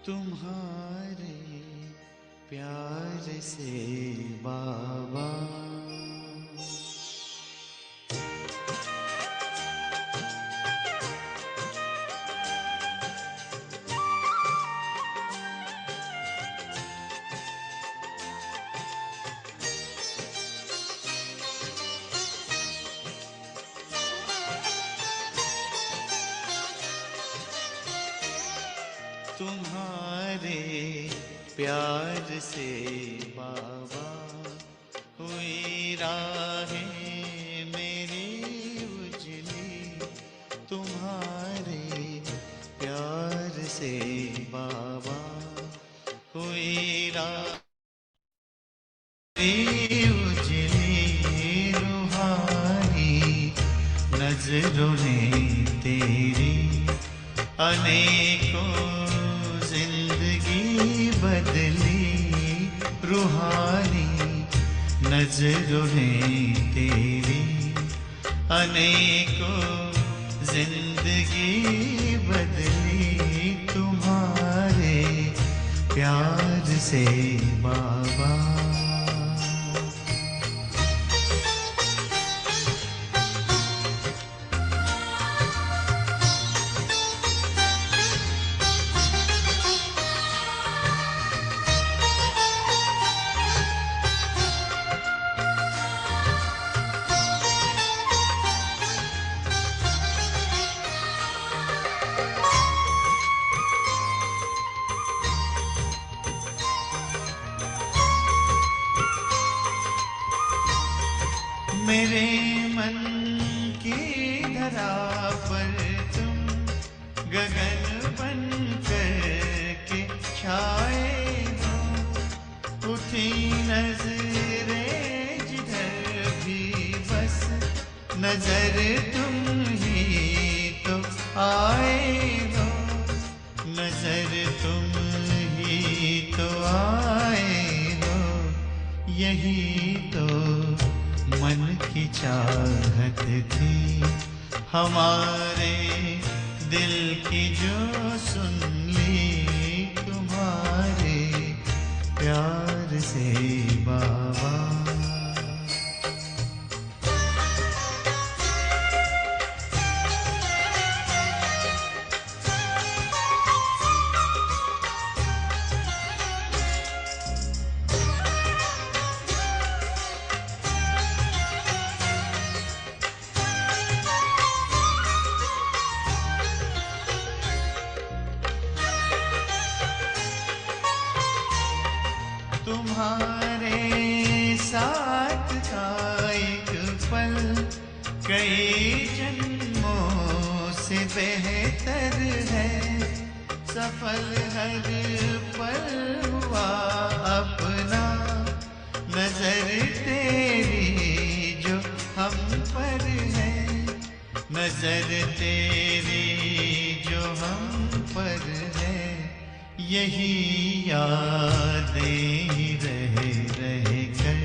तुम्हारे प्यार से बाबा। तुम्हारे प्यार से बाबा हुई राहें मेरी उजली। तुम्हारे प्यार से बाबा हुई राहें उजली। रूहानी नजरों ने तेरी अनेकों जिंदगी बदली। रूहानी नजरों ने तेरी अनेकों जिंदगी बदली। तुम्हारे प्यार से बाबा। मेरे मन की धरा पर तुम गगन बन कर के छाए हो। उठी नजरें जिधर भी बस नजर तुम ही तो आए हो। नजर तुम ही तो आए हो। यही तो मन की चाहत थी हमारे दिल की जो सुन ली। तुम्हारे प्यार से बाबा। तुम्हारे साथ का एक पल कई जन्मों से बेहतर है। सफल हर पल हुआ अपना। नजर तेरी जो हम पर है। नजर तेरी जो हम पर है। यही यादें रह रह कर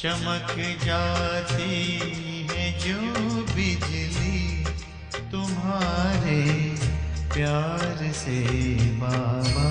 चमक जाती है जो बिजली। तुम्हारे प्यार से बाबा।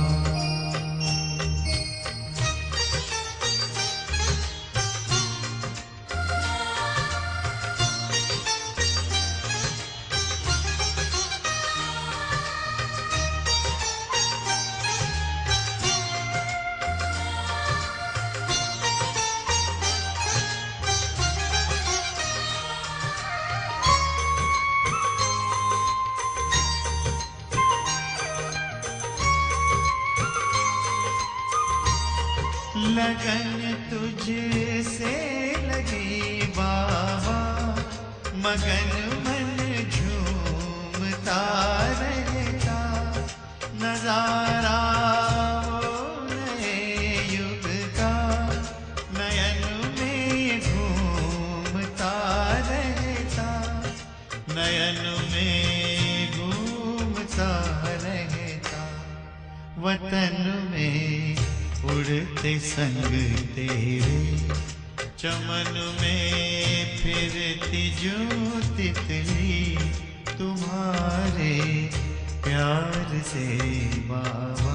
लगन तुझसे लगी बाबा। मगन मन झूमता रहता। नजारा हो नए युग का नयन में घूमता रहता। नयन में घूमता रहता। वतन में उड़ते संग तेरे चमन में फिरती जो तितली। तुम्हारे प्यार से बाबा।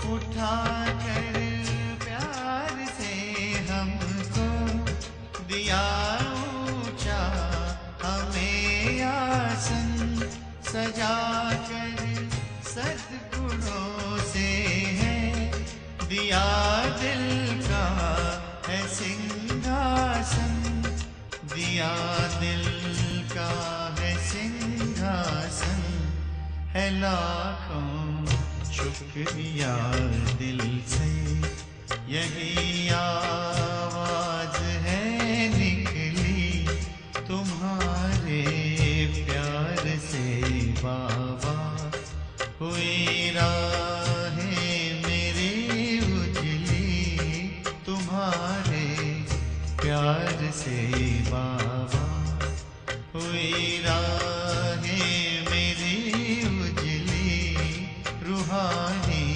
उठा कर प्यार से हमको दिया ऊंचा, हमें आसन सजा कर सद्गुणों से है दिया दिल का है सिंहासन, दिया दिल का है सिंहासन, है लाखों शुक्रिया दिल से, यही आवाज है निकली तुम्हारे प्यार से बाबा। हुई राहें मेरी उजली तुम्हारे प्यार से बाबा, हुई राहें मेरी उजली रूहानी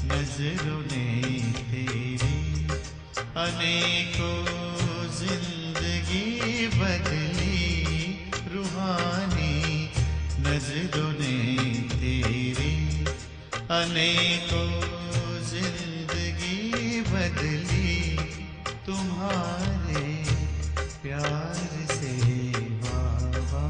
नजरों ने तेरी, अनेकों जिंदगी बदली रूहानी नजरों ने तेरी, अनेकों जिंदगी बदली तुम्हारे प्यार से बाबा।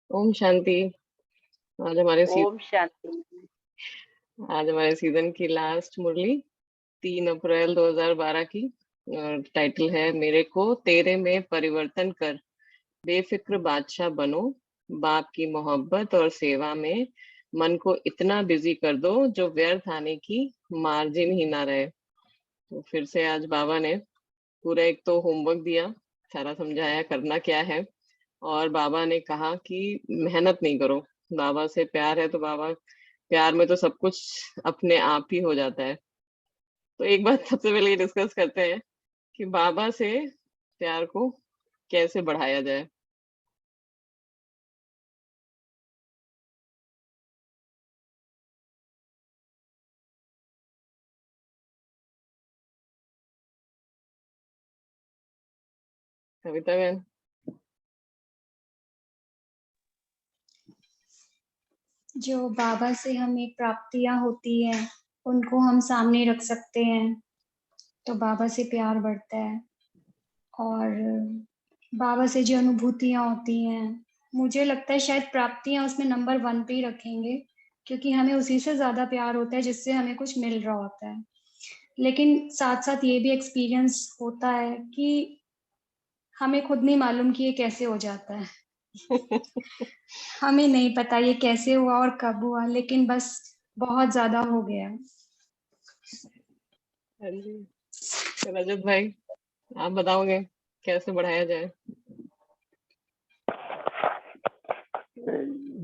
ओम शांति। आज हमारे ओम शांति। आज हमारे सीजन की लास्ट मुरली 3 अप्रैल 2012 की, और टाइटल है मेरे को तेरे में परिवर्तन कर, बेफिक्र बादशाह बनो, बाप की मोहब्बत और सेवा में मन को इतना बिजी कर दो जो व्यर्थ आने की मार्जिन ही ना रहे। तो फिर से आज बाबा ने पूरा एक तो होमवर्क दिया, सारा समझाया करना क्या है, और बाबा ने कहा कि मेहनत नहीं करो, बाबा से प्यार है तो बाबा प्यार में तो सब कुछ अपने आप ही हो जाता है। तो एक बात सबसे पहले ये डिस्कस करते हैं कि बाबा से प्यार को कैसे बढ़ाया जाए। कविता बहन। जो बाबा से हमें प्राप्तियां होती हैं उनको हम सामने रख सकते हैं तो बाबा से प्यार बढ़ता है। और बाबा से जो अनुभूतियां होती हैं, मुझे लगता है शायद प्राप्तियां उसमें नंबर 1 पे ही रखेंगे, क्योंकि हमें उसी से ज्यादा प्यार होता है जिससे हमें कुछ मिल रहा होता है। लेकिन साथ साथ ये भी एक्सपीरियंस होता है कि हमें खुद नहीं मालूम कि ये कैसे हो जाता है। हमें नहीं पता ये कैसे हुआ और कब हुआ, लेकिन बस बहुत ज्यादा हो गया। हाँ जी, तो रजत भाई आप बताओगे कैसे बढ़ाया जाए।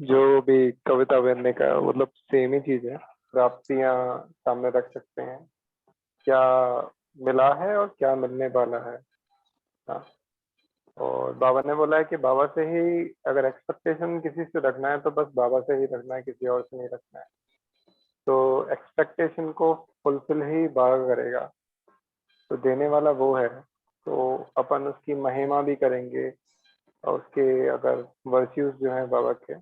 जो भी कविता बहन ने कहा मतलब सेम ही चीज है, प्राप्तियां सामने रख सकते हैं, क्या मिला है और क्या मिलने वाला है। हाँ, और बाबा ने बोला है कि बाबा से ही अगर एक्सपेक्टेशन किसी से रखना है तो बस बाबा से ही रखना है, किसी और से नहीं रखना है। तो एक्सपेक्टेशन को फुलफिल ही बाबा करेगा, तो देने वाला वो है। तो अपन उसकी महिमा भी करेंगे और उसके अगर वर्च्यूज जो हैं बाबा के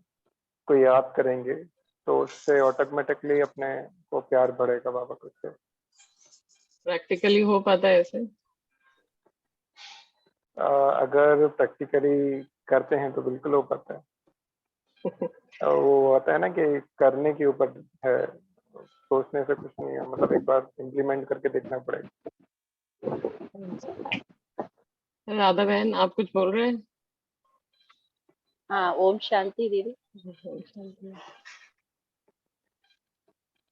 को याद करेंगे तो उससे ऑटोमेटिकली अपने को प्यार बढ़ेगा बाबा को से। प्रैक्टिकली हो पाता है ऐसे? अगर प्रैक्टिकली करते हैं तो बिल्कुल हो पाता है। वो होता है ना कि करने के ऊपर है, सोचने से कुछ नहीं है, मतलब एक बार इम्प्लीमेंट करके देखना पड़ेगा। राधा बहन आप कुछ बोल रहे हैं? हाँ, ओम शांति दीदी।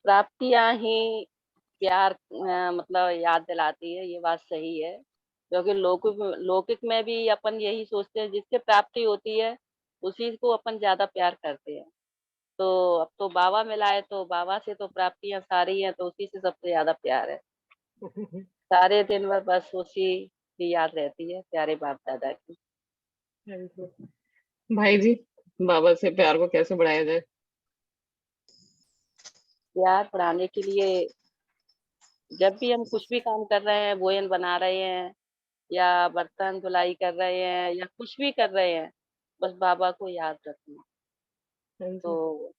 प्राप्तियां ही प्यार मतलब याद दिलाती है, ये बात सही है। क्योंकि लौकिक में भी अपन यही सोचते हैं, जिससे प्राप्ति होती है उसी को अपन ज्यादा प्यार करते हैं। तो अब तो बाबा मिला है, तो बाबा से तो प्राप्तियां सारी हैं, तो उसी से सबसे ज्यादा प्यार है। सारे दिन भर बस उसी की याद रहती है, प्यारे बाप दादा की। भाई जी, बाबा से प्यार को कैसे बढ़ाया जाए? प्यार बढ़ाने के लिए जब भी हम कुछ भी काम कर रहे हैं, भोजन बना रहे हैं या बर्तन धुलाई कर रहे हैं या कुछ भी कर रहे हैं, बस बाबा को याद रखना। हाँ जी, तो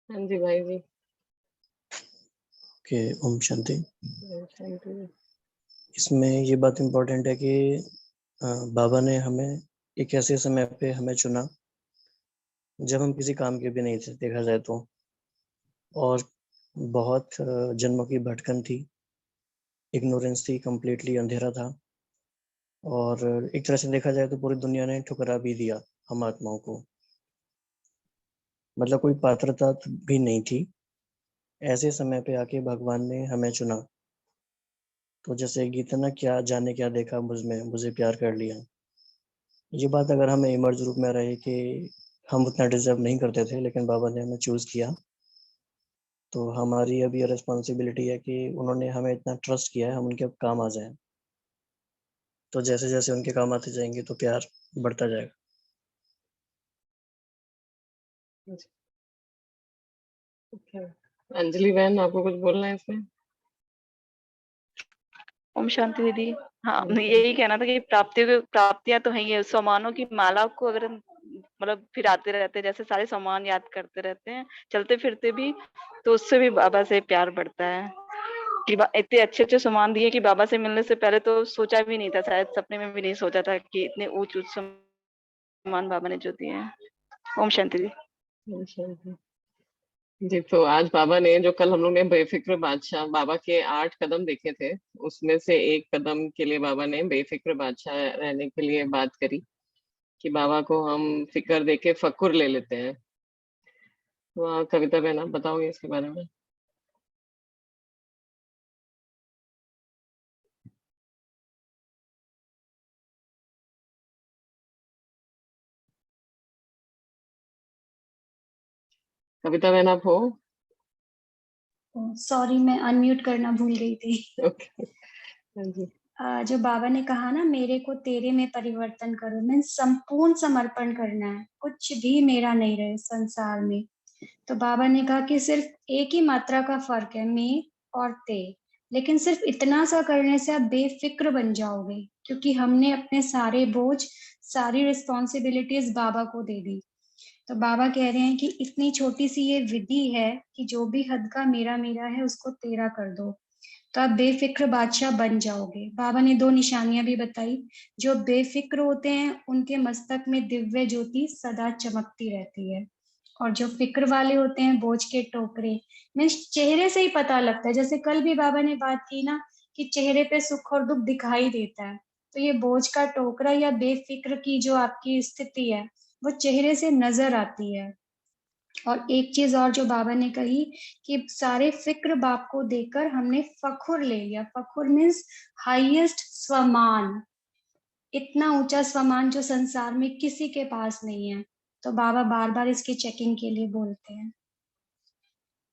हाँ जी भाई जी। कि ओम शांति। शांति। इसमें ये बात इम्पोर्टेंट है कि बाबा ने हमें एक ऐसे समय पे हमें चुना जब हम किसी काम के भी नहीं थे देखा जाए तो, और बहुत जन्मों की भटकन थी, इग्नोरेंस थी, कम्प्लीटली अंधेरा था, और एक तरह से देखा जाए तो पूरी दुनिया ने ठुकरा भी दिया हम आत्माओं को, मतलब कोई पात्रता भी नहीं थी। ऐसे समय पे आके भगवान ने हमें चुना। तो जैसे गीता ना, क्या जाने क्या देखा मुझमें, मुझे प्यार कर लिया। ये बात अगर हमें इमर्ज रूप में रहे कि हम उतना डिजर्व नहीं करते थे, लेकिन बाबा ने हमें चूज किया, तो हमारी अब ये रिस्पॉन्सिबिलिटी है कि उन्होंने हमें इतना ट्रस्ट किया है, हम उनके काम आ जाएं। तो जैसे जैसे उनके काम आते जाएंगे तो प्यार बढ़ता जाएगा। अंजलि बहन, आपको कुछ बोलना है इसमें? ओम शांति दीदी। हाँ, यही कहना था कि प्राप्तियां तो है ही है। सामानों की माला को अगर हम मतलब फिराते रहते हैं, जैसे सारे सामान याद करते रहते हैं चलते फिरते भी, तो उससे भी बाबा से प्यार बढ़ता है। कि इतने अच्छे अच्छे सामान दिए कि बाबा से मिलने से पहले तो सोचा भी नहीं था, शायद सपने में भी नहीं सोचा था कि इतने ऊंच ऊंच सामान बाबा ने जो दिए हैं। ओम शांति दी। जी, तो आज बाबा ने, जो कल हम लोग ने बेफिक्र बादशाह बाबा के 8 कदम देखे थे, उसमें से एक कदम के लिए बाबा ने बेफिक्र बादशाह रहने के लिए बात करी कि बाबा को हम फिक्र देके फकुर ले लेते हैं। तो कविता बहन, आप बताओगे इसके बारे में? कविता बहन, आप हो? सॉरी, मैं अनम्यूट करना भूल गई थी। ओके। हाँ जी। जो बाबा ने कहा ना, मेरे को तेरे में परिवर्तन करो, मैं संपूर्ण समर्पण करना है, कुछ भी मेरा नहीं रहे संसार में। तो बाबा ने कहा कि सिर्फ एक ही मात्रा का फर्क है, मैं और ते, लेकिन सिर्फ इतना सा करने से आप बेफिक्र बन जाओगे, क्योंकि हमने अपने सारे बोझ, सारी रिस्पॉन्सिबिलिटीज बाबा को दे दी। तो बाबा कह रहे हैं कि इतनी छोटी सी ये विधि है कि जो भी हद का मेरा मेरा है उसको तेरा कर दो, तो आप बेफिक्र बादशाह बन जाओगे। बाबा ने 2 निशानियां भी बताई। जो बेफिक्र होते हैं उनके मस्तक में दिव्य ज्योति सदा चमकती रहती है, और जो फिक्र वाले होते हैं, बोझ के टोकरे में, चेहरे से ही पता लगता है। जैसे कल भी बाबा ने बात की ना कि चेहरे पे सुख और दुख दिखाई देता है, तो ये बोझ का टोकरा या बेफिक्र की जो आपकी स्थिति है वो चेहरे से नजर आती है। और एक चीज और जो बाबा ने कही कि सारे फिक्र बाप को देकर हमने फखुर ले लिया। फखुर मीन्स हाईएस्ट स्वमान, इतना ऊंचा स्वमान जो संसार में किसी के पास नहीं है। तो बाबा बार बार इसकी चेकिंग के लिए बोलते हैं।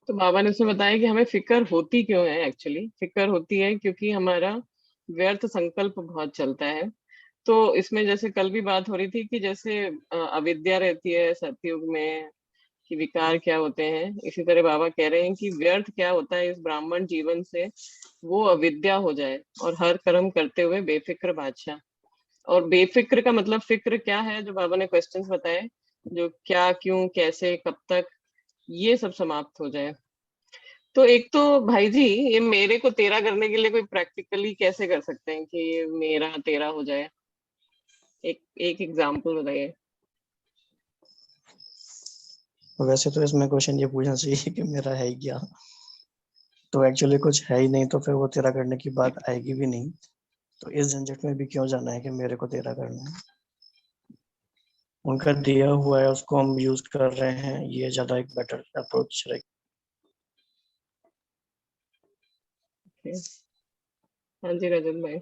तो बाबा ने उसमें बताया कि हमें फिक्र होती क्यों है। एक्चुअली फिक्र होती है क्योंकि हमारा व्यर्थ संकल्प बहुत चलता है। तो इसमें जैसे कल भी बात हो रही थी कि जैसे अविद्या रहती है सतयुग में, कि विकार क्या होते हैं, इसी तरह बाबा कह रहे हैं कि व्यर्थ क्या होता है इस ब्राह्मण जीवन से, वो अविद्या हो जाए और हर कर्म करते हुए बेफिक्र बादशाह। और बेफिक्र का मतलब फिक्र क्या है, जो बाबा ने क्वेश्चंस बताए, जो क्या, क्यों, कैसे, कब तक, ये सब समाप्त हो जाए। तो एक तो भाई जी, ये मेरे को तेरा करने के लिए कोई प्रैक्टिकली कैसे कर सकते हैं कि ये मेरा तेरा हो जाए? एक एक एग्जांपल बताइए। वैसे तो इसमें क्वेश्चन ये पूछना चाहिए कि मेरा है ही क्या। तो एक्चुअली कुछ है ही नहीं, तो फिर वो तेरा करने की बात आएगी भी नहीं। तो इस झंझट में भी क्यों जाना है कि मेरे को तेरा करना है। उनका दिया हुआ है, उसको हम यूज कर रहे हैं, ये ज्यादा एक बेटर अप्रोच रहेगी। हाँ जी रजत भाई।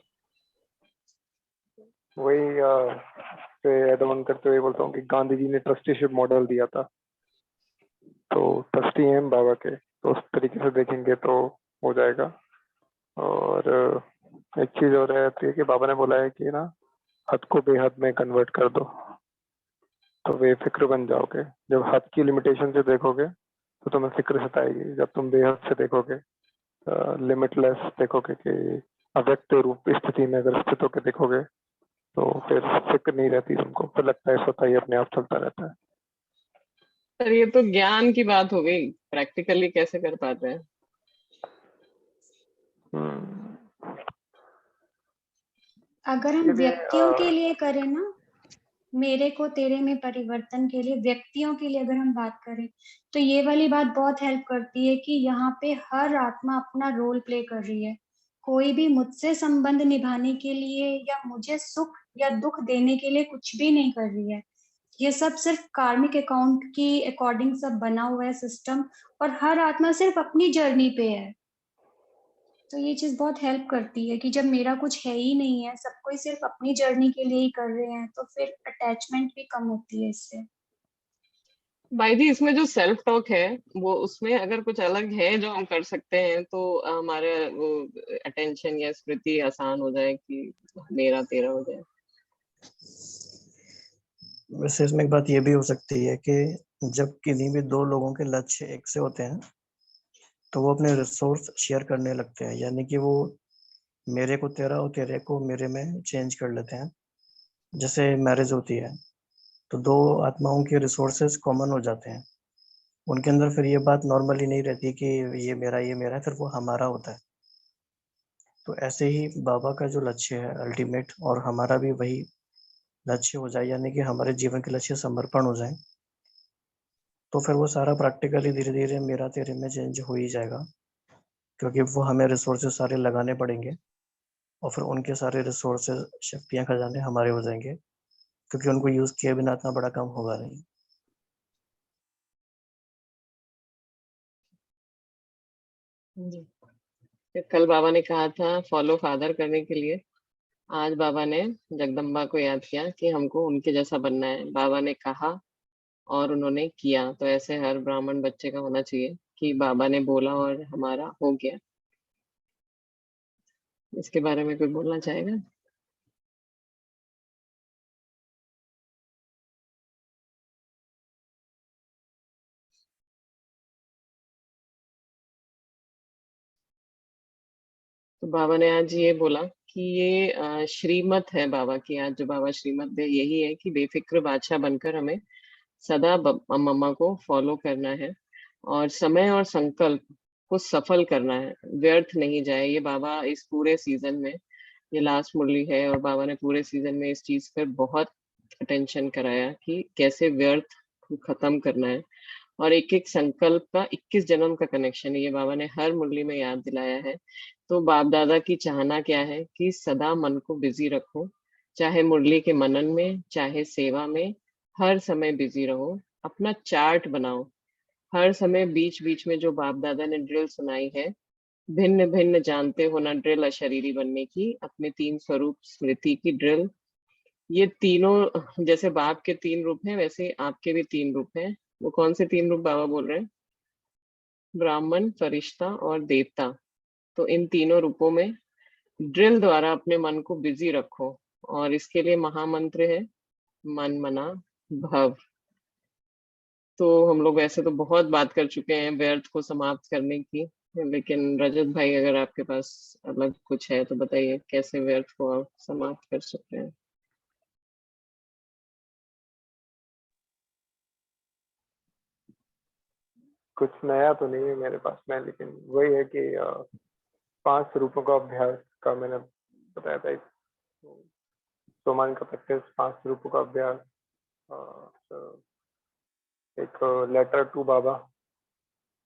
वही पे ऐड ऑन करते हुए बोलता हूँ कि गांधी जी ने ट्रस्टीशिप मॉडल दिया था, तो ट्रस्टी हैं बाबा के, तो उस तरीके से देखेंगे तो हो जाएगा। और एक चीज और है कि बाबा ने बोला है कि ना, हद को बेहद में कन्वर्ट कर दो, तो बेफिक्र बन जाओगे। जब हद की लिमिटेशन से देखोगे तो तुम्हें फिक्र सताएगी, जब तुम बेहद से देखोगे, लिमिटलेस देखोगे कि अव्यक्त रूप स्थिति में अगर स्थित होकर देखोगे, तो फिर फिक्र नहीं रहती तुमको, फिर लगता है स्वतः ही अपने आप चलता रहता है। सर ये तो ज्ञान की बात हो गई, प्रैक्टिकली कैसे कर पाते हैं? हम्म, अगर हम इसीलिए व्यक्तियों के लिए करें ना, मेरे को तेरे में परिवर्तन के लिए व्यक्तियों के लिए अगर हम बात करें, तो ये वाली बात बहुत हेल्प करती है कि यहाँ पे हर आत्मा अपना रोल प्ले कर रही है। कोई भी मुझसे संबंध निभाने के लिए या मुझे सुख या दुख देने के लिए कुछ भी नहीं कर रही है। ये सब सिर्फ कार्मिक अकाउंट की अकॉर्डिंग सब बना हुआ है सिस्टम, और हर आत्मा सिर्फ अपनी जर्नी पे है। तो ये चीज बहुत हेल्प करती है कि जब मेरा कुछ है ही नहीं है, सब कोई सिर्फ अपनी जर्नी के लिए ही कर रहे हैं, तो फिर अटैचमेंट भी कम होती है इससे। भाई जी इसमें जो सेल्फ टॉक है, वो उसमें अगर कुछ अलग है जो हम कर सकते हैं तो हमारे वो अटेंशन या स्मृति आसान हो जाए कि मेरा तेरा हो जाए। वैसे इसमें एक बात ये भी हो सकती है कि जब किन्हीं भी दो लोगों के लक्ष्य एक से होते हैं, तो वो अपने रिसोर्स शेयर करने लगते हैं, यानी कि वो मेरे को तेरा और तेरे को मेरे में चेंज कर लेते हैं। जैसे मैरिज होती है तो दो आत्माओं के रिसोर्सेज कॉमन हो जाते हैं, उनके अंदर फिर ये बात नॉर्मली नहीं रहती कि ये मेरा है, फिर वो हमारा होता है। तो ऐसे ही बाबा का जो लक्ष्य है अल्टीमेट, और हमारा भी वही लक्ष्य हो जाए, यानी कि हमारे जीवन के लक्ष्य समर्पण हो जाए, तो फिर वो सारा प्रैक्टिकली धीरे धीरे मेरा तेरे में चेंज हो ही जाएगा, क्योंकि वो हमें रिसोर्सेज सारे लगाने पड़ेंगे, और फिर उनके सारे रिसोर्सेज शक्तियाँ खजाने हमारे हो जाएंगे, क्योंकि उनको यूज किए बिना इतना बड़ा काम होगा नहीं। जी। फिर कल बाबा ने कहा था फॉलो फादर करने के लिए, आज बाबा ने जगदम्बा को याद किया कि हमको उनके जैसा बनना है। बाबा ने कहा और उन्होंने किया, तो ऐसे हर ब्राह्मण बच्चे का होना चाहिए कि बाबा ने बोला और हमारा हो गया। इसके बारे में कोई बोलना चाहेगा? तो बाबा ने आज ये बोला कि ये श्रीमत है बाबा की, आज जो बाबा श्रीमत दे यही है कि बेफिक्र बादशाह बनकर हमें सदा मम्मा को फॉलो करना है और समय और संकल्प को सफल करना है, व्यर्थ नहीं जाए। ये बाबा इस पूरे सीजन में, ये लास्ट मुरली है और बाबा ने पूरे सीजन में इस चीज पर बहुत अटेंशन कराया कि कैसे व्यर्थ को खत्म करना है। और एक एक संकल्प का 21 जन्म का कनेक्शन है, ये बाबा ने हर मुरली में याद दिलाया है। तो बाप दादा की चाहना क्या है कि सदा मन को बिजी रखो, चाहे मुरली के मनन में चाहे सेवा में, हर समय बिजी रहो। अपना चार्ट बनाओ, हर समय बीच बीच में जो बाप दादा ने ड्रिल सुनाई है, भिन्न भिन्न जानते हो ना ड्रिल अशरीरी बनने की, अपने 3 स्वरूप स्मृति की ड्रिल। ये तीनों जैसे बाप के 3 रूप हैं, वैसे आपके भी 3 रूप हैं। वो कौन से 3 रूप बाबा बोल रहे हैं? ब्राह्मण, फरिश्ता और देवता। तो इन तीनों रूपों में ड्रिल द्वारा अपने मन को बिजी रखो, और इसके लिए महामंत्र है मन मना भव। तो हम लोग वैसे तो बहुत बात कर चुके हैं व्यर्थ को समाप्त करने की, लेकिन रजत भाई अगर आपके पास अलग कुछ है तो बताइए कैसे व्यर्थ को आप समाप्त कर सकते हैं। कुछ नया तो नहीं है मेरे पास में, लेकिन वही है कि 5 रूपों का अभ्यास का मैंने बताया था। सोमान का प्रैक्टिस, 5 रूपों का अभ्यास, तो एक लेटर टू बाबा,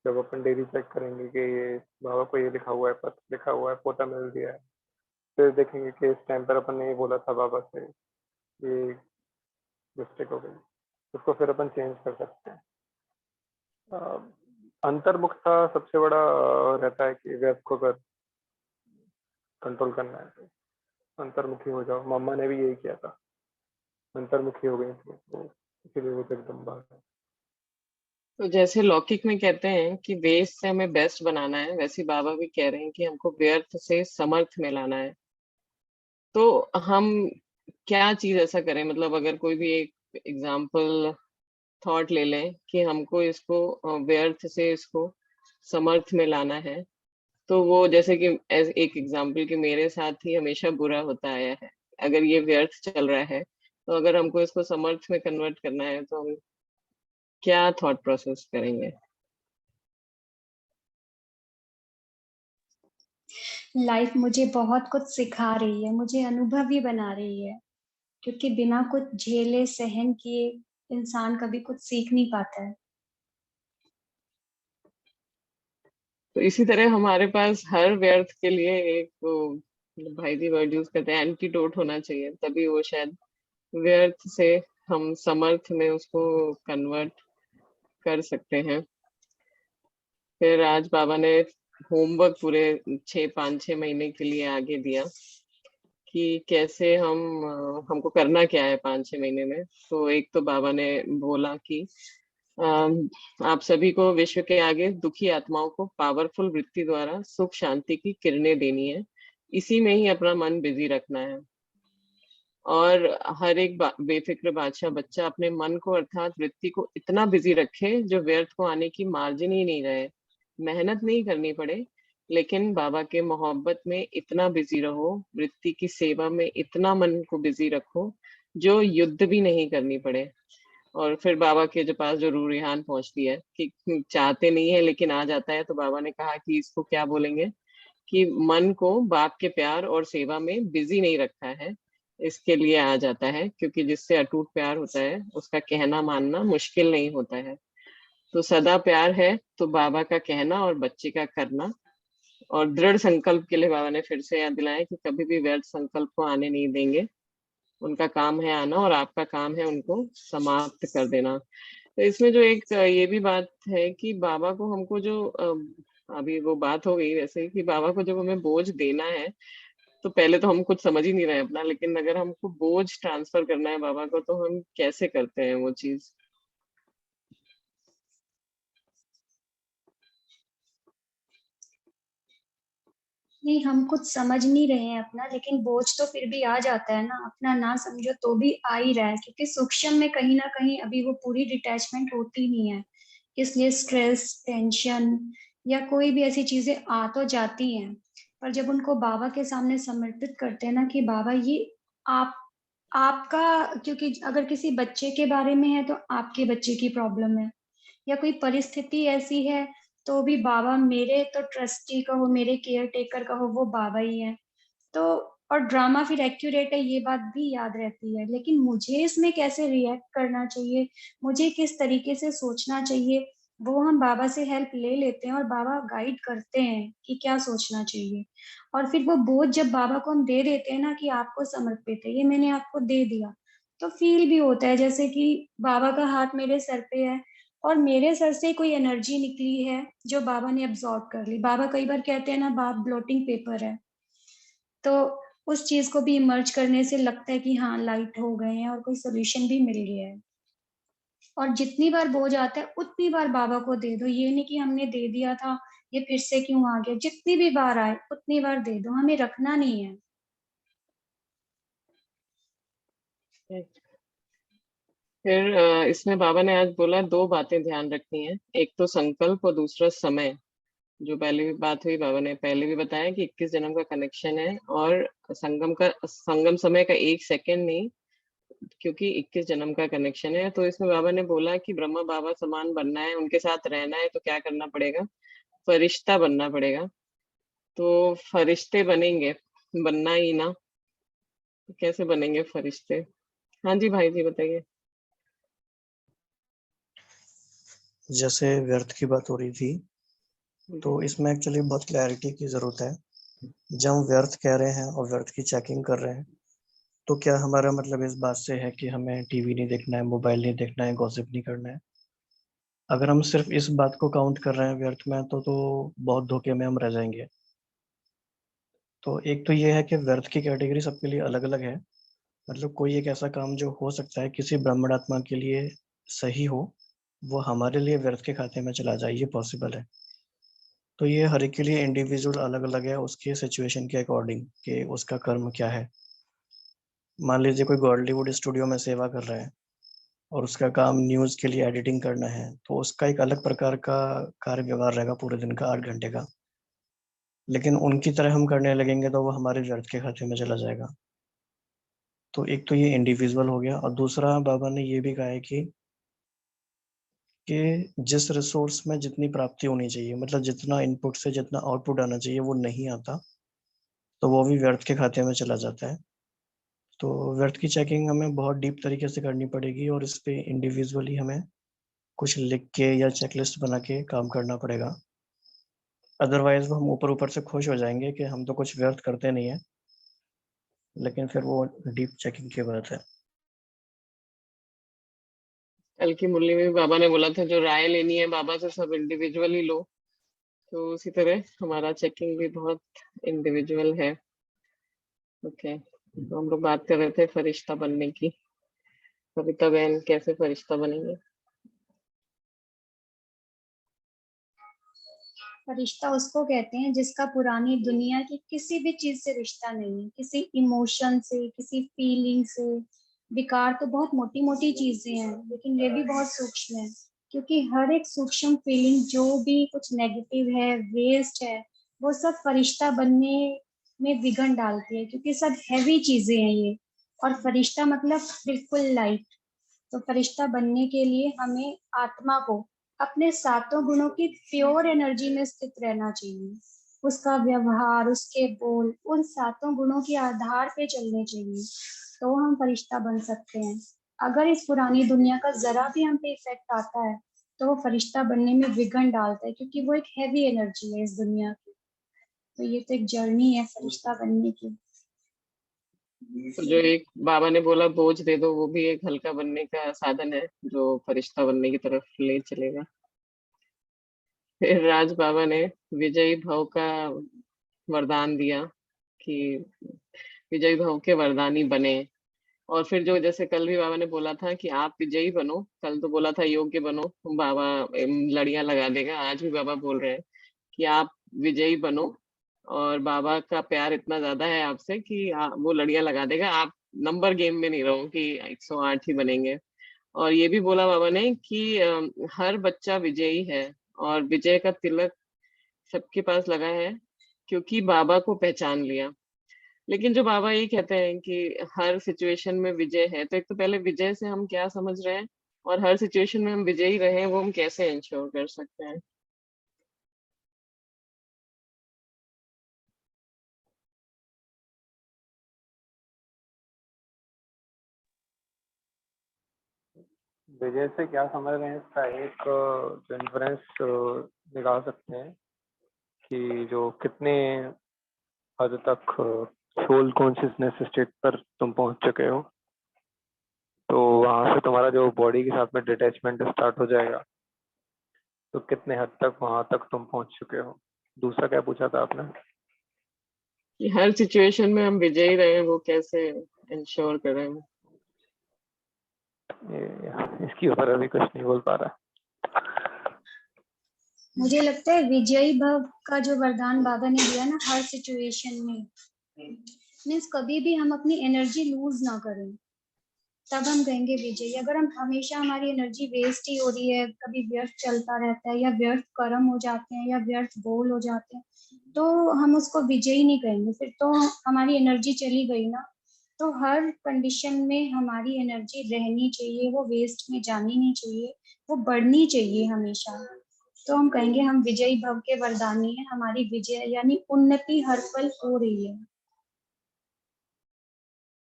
जब अपन डेली चेक करेंगे कि ये बाबा को ये लिखा हुआ है, पत्र लिखा हुआ है, पोता मिल दिया है, फिर देखेंगे कि इस टाइम पर अपन ने ये बोला था बाबा से, ये मिस्टेक हो गई, उसको फिर अपन चेंज कर सकते हैं। अंतर्मुखता सबसे बड़ा रहता है कि व्यर्थ को अगर कंट्रोल करना है तो अंतर्मुखी हो जाओ। मम्मा ने भी यही किया था, अंतर्मुखी हो गई थी तो इसीलिए वो एकदम बाहर है। तो जैसे लौकिक में कहते हैं कि वेस्ट से हमें बेस्ट बनाना है, वैसे ही बाबा भी कह रहे हैं कि हमको व्यर्थ से समर्थ में लाना है। तो हम क्या चीज ऐसा करें, मतलब अगर कोई भी एक एग्जाम्पल थॉट ले लें कि हमको इसको व्यर्थ से इसको समर्थ में लाना है, तो वो जैसे कि एक एग्जाम्पल कि मेरे साथ ही हमेशा बुरा होता आया है, अगर ये व्यर्थ चल रहा है तो अगर हमको इसको समर्थ में कन्वर्ट करना है तो हम क्या थॉट प्रोसेस करेंगे? लाइफ मुझे बहुत कुछ सिखा रही है, मुझे अनुभवी बना रही है, क्योंकि बिना कुछ झेले सहन किए इंसान कभी कुछ सीख नहीं पाता है। तो इसी तरह हमारे पास हर व्यर्थ के लिए एक भाई जी वर्ड यूज करते हैं एंटीडोट होना चाहिए, तभी वो शायद व्यर्थ से हम समर्थ में उसको कन्वर्ट कर सकते हैं। फिर आज बाबा ने होमवर्क पूरे 5-6 महीने के लिए आगे दिया कि कैसे हमको करना क्या है 5-6 महीने में। तो एक तो बाबा ने बोला कि आप सभी को विश्व के आगे दुखी आत्माओं को पावरफुल वृत्ति द्वारा सुख शांति की किरणें देनी है, इसी में ही अपना मन बिजी रखना है। और हर एक बेफिक्र बादशाह बच्चा अपने मन को अर्थात वृत्ति को इतना बिजी रखे जो व्यर्थ को आने की मार्जिन ही नहीं रहे। मेहनत नहीं करनी पड़े, लेकिन बाबा के मोहब्बत में इतना बिजी रहो, वृत्ति की सेवा में इतना मन को बिजी रखो जो युद्ध भी नहीं करनी पड़े। और फिर बाबा के जो पास जो रूरिहान पहुंचती है कि चाहते नहीं है लेकिन आ जाता है, तो बाबा ने कहा कि इसको क्या बोलेंगे कि मन को बाप के प्यार और सेवा में बिजी नहीं रखा है, इसके लिए आ जाता है, क्योंकि जिससे अटूट प्यार होता है उसका कहना मानना मुश्किल नहीं होता है। तो सदा प्यार है तो बाबा का कहना और बच्चे का करना। और दृढ़ संकल्प के लिए बाबा ने फिर से याद दिलाया कि कभी भी व्यर्थ संकल्प को आने नहीं देंगे, उनका काम है आना और आपका काम है उनको समाप्त कर देना। तो इसमें जो एक ये भी बात है कि बाबा को हमको जो अभी वो बात हो गई वैसे कि बाबा को जब हमें बोझ देना है, तो पहले तो हम कुछ समझ ही नहीं रहे अपना, लेकिन अगर हमको बोझ ट्रांसफर करना है बाबा को तो हम कैसे करते हैं वो चीज? नहीं, हम कुछ समझ नहीं रहे हैं अपना, लेकिन बोझ तो फिर भी आ जाता है ना, अपना ना समझो तो भी आ ही रहा है, क्योंकि सूक्ष्म में कहीं ना कहीं अभी वो पूरी डिटैचमेंट होती नहीं है, इसलिए स्ट्रेस टेंशन या कोई भी ऐसी चीजें आ तो जाती हैं। पर जब उनको बाबा के सामने समर्पित करते हैं ना कि बाबा ये आप आपका, क्योंकि अगर किसी बच्चे के बारे में है तो आपके बच्चे की प्रॉब्लम है, या कोई परिस्थिति ऐसी है तो भी बाबा, मेरे तो ट्रस्टी कहो मेरे केयर टेकर कहो वो बाबा ही है। तो और ड्रामा फिर एक्यूरेट है ये बात भी याद रहती है, लेकिन मुझे इसमें कैसे रिएक्ट करना चाहिए, मुझे किस तरीके से सोचना चाहिए, वो हम बाबा से हेल्प ले लेते हैं और बाबा गाइड करते हैं कि क्या सोचना चाहिए। और फिर वो बोझ जब बाबा को हम दे देते हैं ना कि आपको समर्पित है, ये मैंने आपको दे दिया, तो फील भी होता है जैसे कि बाबा का हाथ मेरे सर पे है और मेरे सर से कोई एनर्जी निकली है जो बाबा ने एब्जॉर्ब कर ली। बाबा कई बार कहते हैं ना, बाप ब्लोटिंग पेपर है, तो उस चीज को भी इमर्ज करने से लगता है कि हाँ लाइट हो गए हैं और कोई सोल्यूशन भी मिल गया है। और जितनी बार बोझ आता है उतनी बार बाबा को दे दो, ये नहीं कि हमने दे दिया था ये फिर से क्यों आ गया, जितनी भी बार आए उतनी बार दे दो, हमें रखना नहीं है। फिर इसमें बाबा ने आज बोला 2 बातें ध्यान रखनी है, एक तो संकल्प और दूसरा समय। जो पहले भी बात हुई, बाबा ने पहले भी बताया कि 21 जन्म का कनेक्शन है और संगम समय का 1 सेकंड नहीं, क्योंकि 21 जन्म का कनेक्शन है। तो इसमें बाबा ने बोला कि ब्रह्मा बाबा समान बनना है, उनके साथ रहना है, तो क्या करना पड़ेगा? फरिश्ता बनना पड़ेगा। तो फरिश्ते बनेंगे, बनना ही ना, तो कैसे बनेंगे फरिश्ते? हाँ जी भाई जी बताइए। जैसे व्यर्थ की बात हो रही थी, तो इसमें एक्चुअली बहुत क्लैरिटी की जरूरत है। जब हम व्यर्थ कह रहे हैं और व्यर्थ की चेकिंग कर रहे हैं, तो क्या हमारा मतलब इस बात से है कि हमें टीवी नहीं देखना है, मोबाइल नहीं देखना है, गॉसिप नहीं करना है? अगर हम सिर्फ इस बात को काउंट कर रहे हैं व्यर्थ में, तो बहुत धोखे में हम रह जाएंगे। तो एक तो ये है कि व्यर्थ की कैटेगरी सबके लिए अलग अलग है। मतलब कोई एक ऐसा काम जो हो सकता है किसी ब्राह्मणात्मा के लिए सही हो, वो हमारे लिए व्यर्थ के खाते में चला जाए, ये पॉसिबल है। तो ये हर एक के लिए इंडिविजुअल अलग अलग है, उसके सिचुएशन के अकॉर्डिंग कि उसका कर्म क्या है। मान लीजिए कोई बॉलीवुड स्टूडियो में सेवा कर रहा है और उसका काम न्यूज़ के लिए एडिटिंग करना है, तो उसका एक अलग प्रकार का कार्य व्यवहार रहेगा पूरे दिन का 8 घंटे का। लेकिन उनकी तरह हम करने लगेंगे तो वो हमारे व्यर्थ के खाते में चला जाएगा। तो एक तो ये इंडिविजुअल हो गया, और दूसरा बाबा ने ये भी कहा है कि जिस रिसोर्स में जितनी प्राप्ति होनी चाहिए, मतलब जितना इनपुट से जितना आउटपुट आना चाहिए वो नहीं आता, तो वो भी व्यर्थ के खाते में चला जाता है। तो व्यर्थ की चेकिंग हमें बहुत डीप तरीके से करनी पड़ेगी, और इस पे इंडिविजुअली हमें कुछ लिख के या चेकलिस्ट बना के काम करना पड़ेगा। अदरवाइज वो हम ऊपर ऊपर से खुश हो जाएंगे कि हम तो कुछ व्यर्थ करते नहीं है, लेकिन फिर वो डीप चेकिंग की बात है। कल की मुरली में भी बाबा ने बोला था जो राय लेनी है बाबा से सब इंडिविजुअली लो, तो उसी तरह हमारा चेकिंग भी बहुत इंडिविजुअल है। ओके, तो हम लोग बात कर रहे थे फरिश्ता बनने की। कविता बहन कैसे फरिश्ता बनेंगे? फरिश्ता उसको कहते हैं जिसका पुरानी दुनिया की किसी भी चीज से रिश्ता नहीं है, किसी इमोशन से, किसी फीलिंग से। विकार तो बहुत मोटी मोटी चीजें हैं, लेकिन ये भी बहुत सूक्ष्म है, क्योंकि हर एक सूक्ष्म फीलिंग जो भी कुछ नेगेटिव है, वेस्ट है, वो सब फरिश्ता बनने में विघन डालती है, क्योंकि सब हैवी चीजें हैं ये। और फरिश्ता मतलब बिल्कुल लाइट। तो फरिश्ता बनने के लिए हमें आत्मा को अपने सातों गुणों की प्योर एनर्जी में स्थित रहना चाहिए। उसका व्यवहार, उसके बोल उन सातों गुणों के आधार पे चलने चाहिए, तो हम फरिश्ता बन सकते हैं। अगर इस पुरानी दुनिया का जरा भी हम पे इफेक्ट आता है, तो वो फरिश्ता बनने में विघन डालता है, क्योंकि वो एक हैवी एनर्जी है इस दुनिया की। तो ये तो एक जर्नी है फरिश्ता बनने की। तो जो एक बाबा ने बोला बोझ दे दो, वो भी एक हल्का बनने का साधन है जो फरिश्ता बनने की तरफ ले चलेगा। फिर राज बाबा ने विजयी भव का वरदान दिया कि विजयी भव के वरदानी बने। और फिर जो जैसे कल भी बाबा ने बोला था कि आप विजयी बनो, कल तो बोला था योग्य बनो, बाबा लड़ियां लगा देगा। आज भी बाबा बोल रहे हैं कि आप विजयी बनो, और बाबा का प्यार इतना ज्यादा है आपसे कि वो लड़ियां लगा देगा। आप नंबर गेम में नहीं रहो कि 108 ही बनेंगे। और ये भी बोला बाबा ने कि हर बच्चा विजयी है, और विजय का तिलक सबके पास लगा है क्योंकि बाबा को पहचान लिया। लेकिन जो बाबा ये कहते हैं कि हर सिचुएशन में विजय है, तो एक तो पहले विजय से हम क्या समझ रहे हैं, और हर सिचुएशन में हम विजयी रहे वो हम कैसे इंश्योर कर सकते हैं? विजय से क्या समझ रहे हैं, इसका एक जो इन्फ्रेंस निकाल सकते हैं कि जो कितने हद तक सोल कॉन्शियसनेस स्टेट पर तुम पहुंच चुके हो, तो वहां से तुम्हारा जो बॉडी के साथ में डिटैचमेंट स्टार्ट हो जाएगा। तो कितने हद तक वहां तक तुम पहुंच चुके हो। दूसरा क्या पूछा था आपने? कि हर सिचुएशन में हम विजयी रहे वो कैसे इंश्योर करें? इसके ऊपर अभी कुछ नहीं बोल पा रहा। मुझे लगता है विजयी भव का जो वरदान बाबा ने दिया ना, हर सिचुएशन में, मीन्स कभी भी हम अपनी एनर्जी लूज ना करें, तब हम कहेंगे विजयी। अगर हम हमेशा हमारी एनर्जी वेस्ट ही हो रही है, कभी व्यर्थ चलता रहता है, या व्यर्थ कर्म हो जाते हैं, या व्यर्थ गोल हो जाते हैं, तो हम उसको विजयी नहीं कहेंगे। फिर तो हमारी एनर्जी चली गई ना। तो हर कंडीशन में हमारी एनर्जी रहनी चाहिए, वो वेस्ट में जानी नहीं चाहिए, वो बढ़नी चाहिए हमेशा। तो हम कहेंगे हम विजयी भव के वरदानी है, हमारी विजय यानी उन्नति हर पल हो रही है।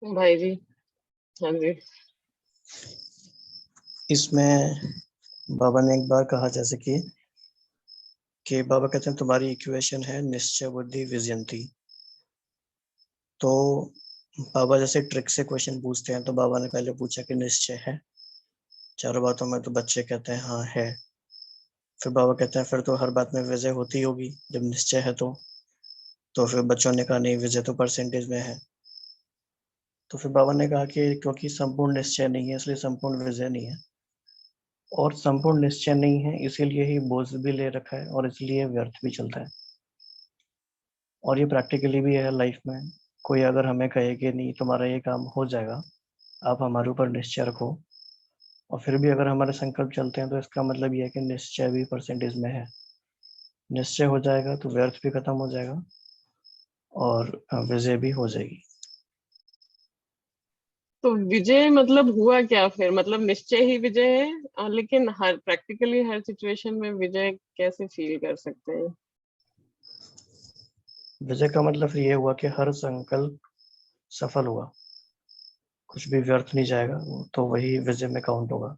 भाई जी। हाँ जी। इसमें बाबा ने एक बार कहा जैसे कि बाबा कहते हैं तुम्हारी इक्वेशन है निश्चय बुद्धि विजयंती। तो बाबा जैसे ट्रिक से क्वेश्चन पूछते हैं, तो बाबा ने पहले पूछा कि निश्चय है? चारों बातों में तो बच्चे कहते हैं हाँ है। फिर बाबा कहते हैं फिर तो हर बात में विजय होती होगी जब निश्चय है। तो तो फिर बच्चों ने कहा नहीं विजय तो परसेंटेज में है। तो फिर बाबा ने कहा कि क्योंकि संपूर्ण निश्चय नहीं है इसलिए संपूर्ण विजय नहीं है, और संपूर्ण निश्चय नहीं है इसीलिए ही बोझ भी ले रखा है और इसलिए व्यर्थ भी चलता है। और ये प्रैक्टिकली भी है लाइफ में। कोई अगर हमें कहे कि नहीं तुम्हारा ये काम हो जाएगा, आप हमारे ऊपर निश्चय रखो, और फिर भी अगर हमारे संकल्प चलते हैं तो इसका मतलब ये है कि निश्चय भी परसेंटेज में है। निश्चय हो जाएगा तो व्यर्थ भी खत्म हो जाएगा और विजय भी हो जाएगी। तो विजय मतलब हुआ क्या फिर? मतलब निश्चय ही विजय है, लेकिन हर प्रैक्टिकली हर सिचुएशन में विजय कैसे फील कर सकते हैं? विजय का मतलब फिर ये हुआ कि हर संकल्प सफल हुआ, कुछ भी व्यर्थ नहीं जाएगा, तो वही विजय में काउंट होगा।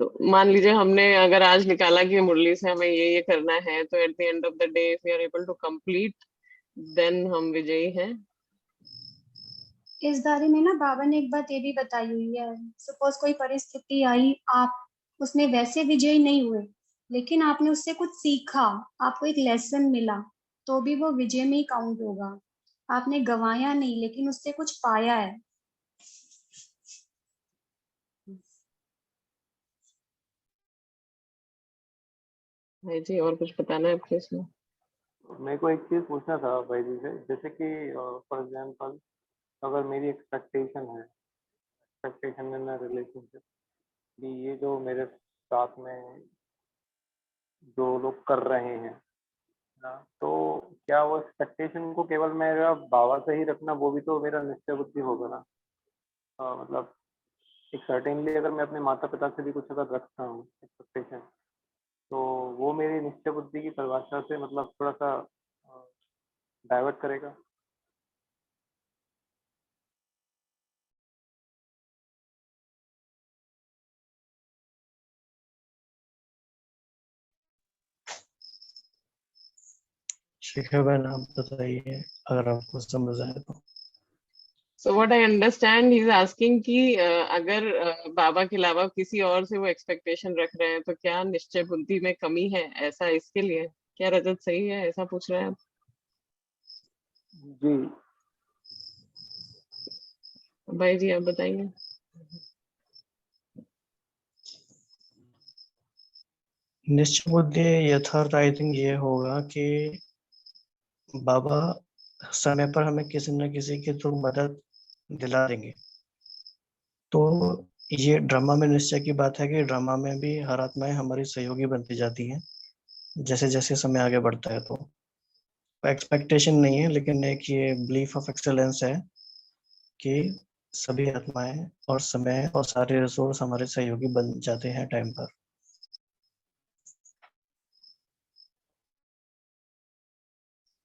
तो मान लीजिए हमने अगर आज निकाला कि मुरली से हमें ये करना है, तो at the end of the day if we are able to complete, then हम विजयी हैं। इस बारे में ना बाबा ने एक बात ये भी बताई हुई है, सपोज कोई परिस्थिति आई, आप उसमें वैसे विजयी नहीं हुए, लेकिन आपने उससे कुछ सीखा, आपको एक लेसन मिला, तो भी वो विजय में ही काउंट होगा। आपने गंवाया नहीं, लेकिन उससे कुछ पाया है। भाई जी और कुछ बताना है आपको इसमें? मेरे को एक चीज पूछना था भाई जी से, जैसे कि फॉर एग्जांपल अगर मेरी एक्सपेक्टेशन है, एक्सपेक्टेशन इन रिलेशनशिप कि ये जो मेरे साथ में जो लोग कर रहे हैं ना, तो क्या वो एक्सपेक्टेशन को केवल मेरा बाबा से ही रखना वो भी तो मेरा निश्चय बुद्धि होगा ना? मतलब एक सर्टेनली अगर मैं अपने माता पिता से भी कुछ अगर रखता हूँ एक्सपेक्टेशन, तो वो मेरी निश्चय बुद्धि की परिभाषा से मतलब थोड़ा सा डाइवर्ट करेगा। शिखर बहन आप बताइए अगर आपको समझ आए तो। So what I understand, he's asking कि अगर बाबा के अलावा किसी और से वो एक्सपेक्टेशन रख रहे हैं, तो क्या निश्चय बुद्धि में कमी है, ऐसा इसके लिए? क्या रजत सही है, ऐसा पूछ रहे हैं आप? जी भाई जी आप बताइए। निश्चय बुद्धि यथार्थ आई थिंक ये होगा कि बाबा समय पर हमें किसी न किसी के थ्रू मदद दिला देंगे। तो ये ड्रामा में निश्चय की बात है कि ड्रामा में भी हर आत्माएं हमारी सहयोगी बनती जाती हैं जैसे जैसे समय आगे बढ़ता है। तो एक्सपेक्टेशन नहीं है, लेकिन एक ये बिलीफ ऑफ एक्सेलेंस है कि सभी आत्माएं और समय और सारे रिसोर्स हमारे सहयोगी बन जाते हैं टाइम पर।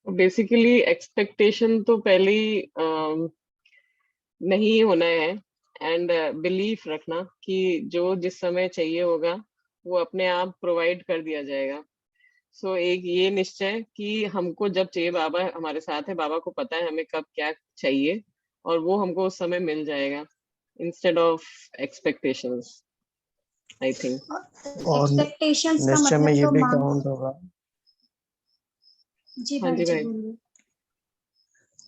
बेसिकली एक्सपेक्टेशन तो पहले ही नहीं होना है, एंड बिलीफ रखना कि जो जिस समय चाहिए होगा वो अपने आप प्रोवाइड कर दिया जाएगा। सो एक ये निश्चय कि हमको जब चाहिए, बाबा हमारे साथ है, बाबा को पता है हमें कब क्या चाहिए, और वो हमको उस समय मिल जाएगा, instead of expectations, I think. और एक्सपेक्टेशंस का निश्चय में मतलब ये तो भी मांग। काउंट होगा। जी हाँ भाई जी जी भाई। बोलिए।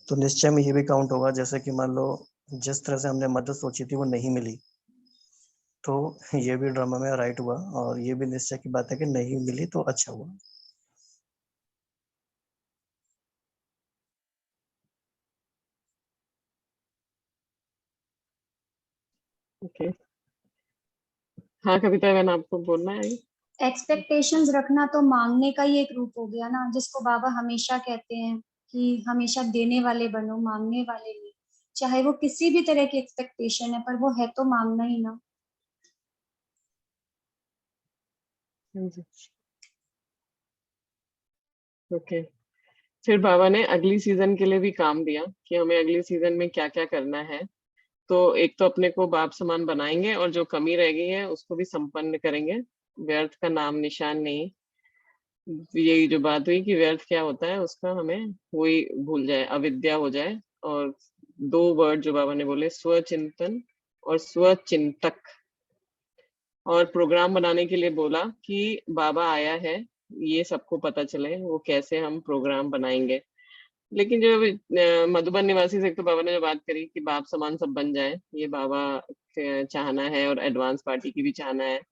तो निश्चय में ये भी काउंट होगा, जैसे कि मान लो जिस तरह से हमने मदद सोची थी वो नहीं मिली, तो ये भी ड्रामा में राइट हुआ, और ये भी निश्चय की बात है कि नहीं मिली तो अच्छा हुआ। ओके हाँ कविता बहन आपको बोलना है? एक्सपेक्टेशंस रखना तो मांगने का ही एक रूप हो गया ना, जिसको बाबा हमेशा कहते हैं कि हमेशा देने वाले बनो, मांगने वाले नहीं। चाहे वो किसी भी तरह की एक्सपेक्टेशन है, पर वो है तो मांगना ही ना। हाँ जी ओके। फिर बाबा ने अगली सीजन के लिए भी काम दिया कि हमें अगली सीजन में क्या क्या करना है। तो एक तो अपने को बाप समान बनाएंगे, और जो कमी रह गई है उसको भी संपन्न करेंगे। व्यर्थ का नाम निशान नहीं। यही जो बात हुई कि व्यर्थ क्या होता है, उसका हमें वही भूल जाए, अविद्या हो जाए। और दो वर्ड जो बाबा ने बोले, स्वचिंतन और स्वचिंतक। और प्रोग्राम बनाने के लिए बोला कि बाबा आया है ये सबको पता चले वो कैसे हम प्रोग्राम बनाएंगे। लेकिन जो मधुबन निवासी से एक तो बाबा ने जो बात करी कि बाप समान सब बन जाए, ये बाबा के चाहना है और एडवांस पार्टी की भी चाहना है।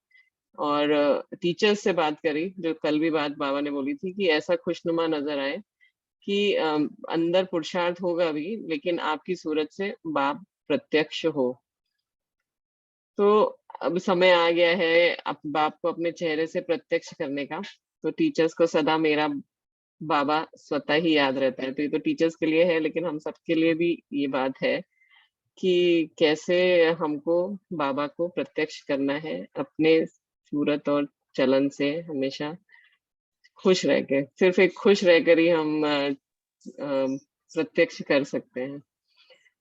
और टीचर्स से बात करी, जो कल भी बात बाबा ने बोली थी कि ऐसा खुशनुमा नजर आए कि अंदर पुरुषार्थ होगा भी, लेकिन आपकी सूरत से बाप प्रत्यक्ष हो। तो अब समय आ गया है बाप को अपने चेहरे से प्रत्यक्ष करने का। तो टीचर्स को सदा मेरा बाबा स्वतः ही याद रहता है। तो ये तो टीचर्स के लिए है, लेकिन हम सबके लिए भी ये बात है कि कैसे हमको बाबा को प्रत्यक्ष करना है अपने सूरत और चलन से। हमेशा खुश रह के, सिर्फ एक खुश रहकर ही हम प्रत्यक्ष कर सकते हैं।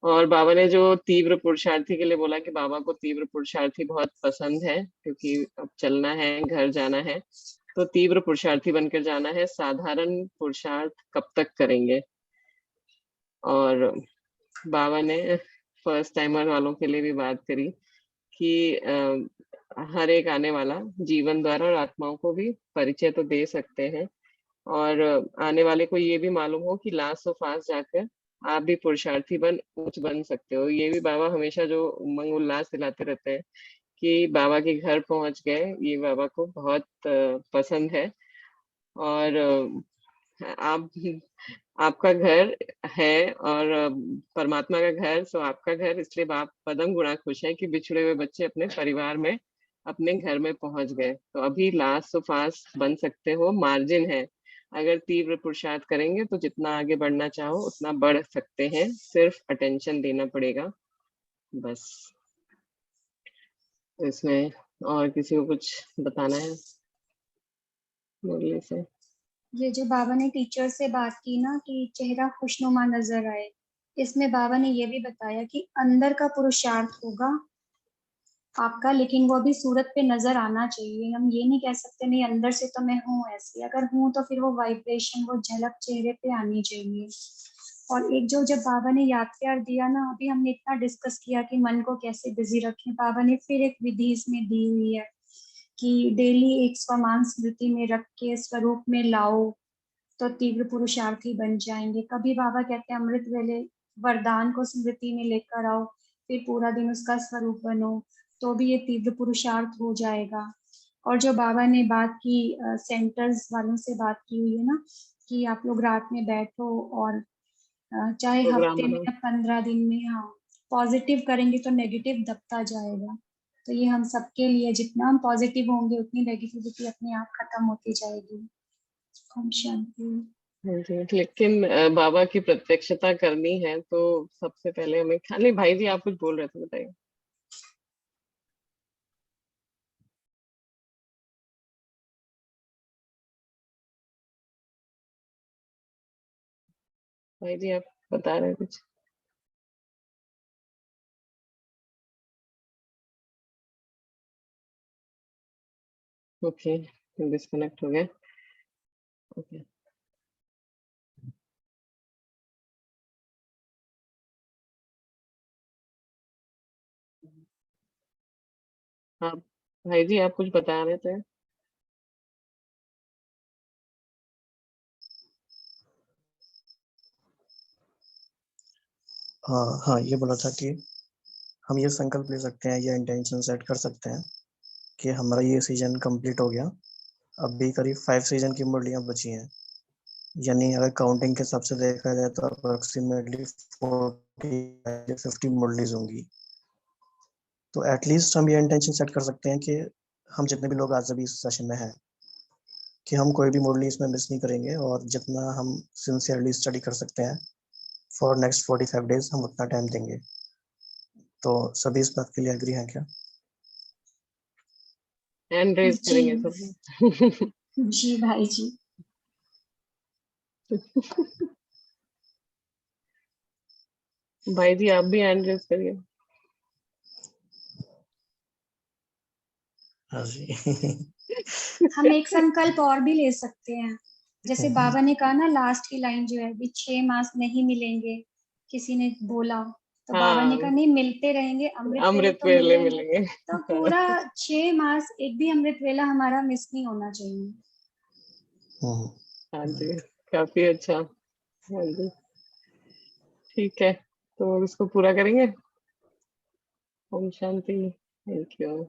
और बाबा ने जो तीव्र पुरुषार्थी के लिए बोला कि बाबा को तीव्र पुरुषार्थी बहुत पसंद है, क्योंकि अब चलना है, घर जाना है, तो तीव्र पुरुषार्थी बनकर जाना है। साधारण पुरुषार्थ कब तक करेंगे। और बाबा ने फर्स्ट टाइमर वालों के लिए भी बात करी कि हर एक आने वाला जीवन द्वारा और आत्माओं को भी परिचय तो दे सकते हैं, और आने वाले को ये भी मालूम हो कि लास्ट ऑफ फास्ट जाकर आप भी पुरुषार्थी उच्च बन सकते हो। ये भी बाबा हमेशा जो उमंग उल्लास दिलाते रहते हैं कि बाबा के घर पहुंच गए, ये बाबा को बहुत पसंद है। और आप आपका घर है और परमात्मा का घर, सो आपका घर, इसलिए बाप पदम गुणा खुश है कि बिछड़े हुए बच्चे अपने परिवार में, अपने घर में पहुंच गए। तो अभी लास्ट सो फास्ट बन सकते हो, मार्जिन है। अगर तीव्र पुरुषार्थ करेंगे तो जितना आगे बढ़ना चाहो उतना बढ़ सकते हैं, सिर्फ अटेंशन देना पड़ेगा बस। इसमें और किसी को कुछ बताना है मुरली से? ये जो बाबा ने टीचर से बात की ना कि चेहरा खुशनुमा नजर आए, इसमें बाबा ने ये भी बताया कि अंदर का पुरुषार्थ होगा आपका, लेकिन वो भी सूरत पे नजर आना चाहिए। हम ये नहीं कह सकते नहीं अंदर से तो मैं हूँ ऐसी, अगर हूँ तो फिर वो वाइब्रेशन, वो झलक चेहरे पे आनी चाहिए। और एक जो जब बाबा ने याद प्यार दिया ना, अभी हमने इतना डिस्कस किया कि मन को कैसे बिजी रखें, बाबा ने फिर एक विधि इसमें दी हुई है कि डेली एक स्वमान स्मृति में रख के स्वरूप में लाओ तो तीव्र पुरुषार्थी बन जाएंगे। कभी बाबा कहते हैं अमृत वेले वरदान को स्मृति में लेकर आओ, फिर पूरा दिन उसका स्वरूप बनो, तो भी ये तीव्र पुरुषार्थ हो जाएगा। और जो बाबा ने बात की सेंटर्स वालों से बात की हुई है ना कि आप लोग रात में बैठो और चाहे प्रोग्राम हफ्ते में बनाओ। या 15 दिन में, हाँ, पॉजिटिव करेंगे तो नेगेटिव दबता जाएगा। तो ये हम सबके लिए, जितना हम पॉजिटिव होंगे उतनी नेगेटिविटी अपने आप खत्म होती जाएगी। ओम शांति। हाँ जी, लेकिन बाबा की प्रत्यक्षता करनी है तो सबसे पहले हमें, खाली भाई जी आप कुछ बोल रहे थे, बताइए। भाई जी आप बता रहे हैं कुछ? ओके, डिस्कनेक्ट हो गया। ओके, हाँ भाई जी आप कुछ बता रहे थे? हाँ हाँ, ये बोला था कि हम ये संकल्प ले सकते हैं, ये इंटेंशन सेट कर सकते हैं कि हमारा ये सीजन कंप्लीट हो गया, अब भी करीब 5 सीजन की मुरलियाँ बची हैं। यानी अगर काउंटिंग के हिसाब से देखा जाए तो अप्रोक्सीमेटली 40-50 मुरलीज होंगी। तो एटलीस्ट हम ये इंटेंशन सेट कर सकते हैं कि हम जितने भी लोग आज अभी इस सेशन में हैं कि हम कोई भी मुरली इसमें मिस नहीं करेंगे, और जितना हम सिंसियरली स्टडी कर सकते हैं फॉर नेक्स्ट 45 डेज हम उतना टाइम देंगे। तो सभी इस बात के लिए एग्री हैं क्या? हैंड रेज जी करेंगे सब। जी भाई जी। भाई जी आप भी हैंड रेज करिए। हाँ जी। हम एक संकल्प और भी ले सकते हैं, जैसे बाबा ने कहा ना लास्ट की लाइन जो है भी 6 मास नहीं मिलेंगे, किसी ने बोला, तो बाबा ने हाँ, कहा नहीं मिलते रहेंगे, अमृत वेले अमृत तो वेले मिलेंगे। मिलेंगे। तो पूरा 6 मास एक भी अमृत वेला हमारा मिस नहीं होना चाहिए। हम्म, हाँ जी, काफी अच्छा। हाँ जी, ठीक है, तो इसको पूरा करेंगे। ओम शांति। Thank you.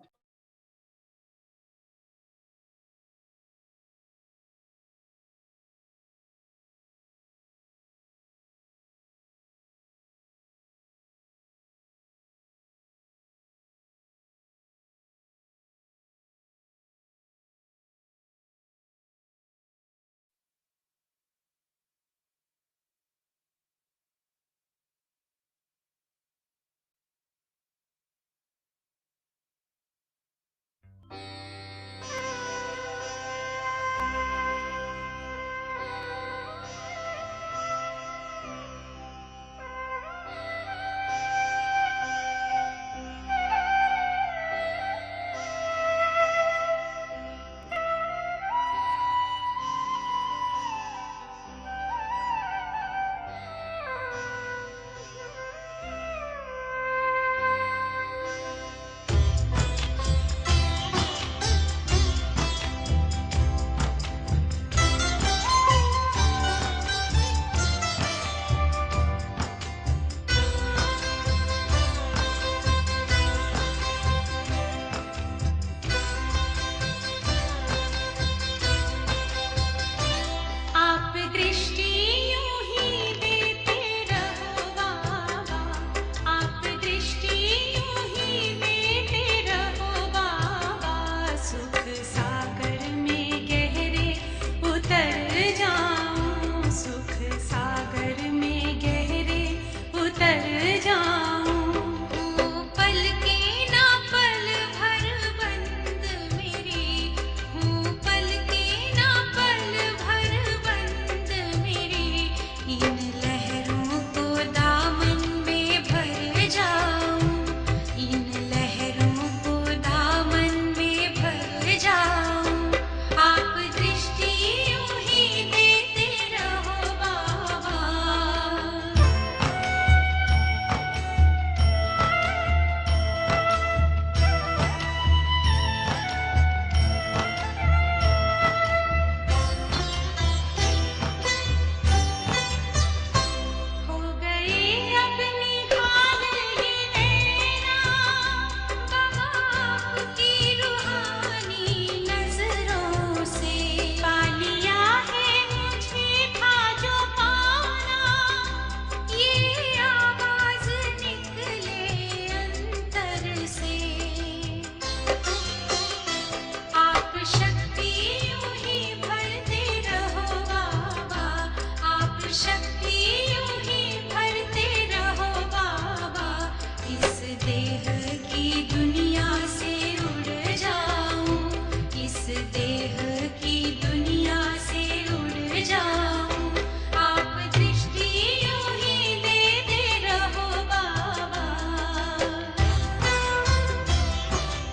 आप दृष्टि यूं ही देते रहो बाबा, आप दृष्टि यूं ही देते रहो बाबा, सुख सागर में गहरे उतर जाऊं, सुख सागर में गहरे उतर जाऊं। पल के ना पल भर बंद मेरी हूँ, पल के ना पल भर बंद मेरी, इन लहरों को दामन में भर जाऊं, इन लहरों को दामन में भर जाऊं। आप दृष्टि यूं ही देते रहो बाबा। हो गए अपनी हाल ही नैना, बाबा आपकी रूहानी नजरों से, पा लिया है मुझे था जो पाना, ये आवाज निकले अंतर से। आप शक्ति यूं ही भरते रहो बाबा, आप शक्ति यूं ही भरते रहो बाबा, इस देह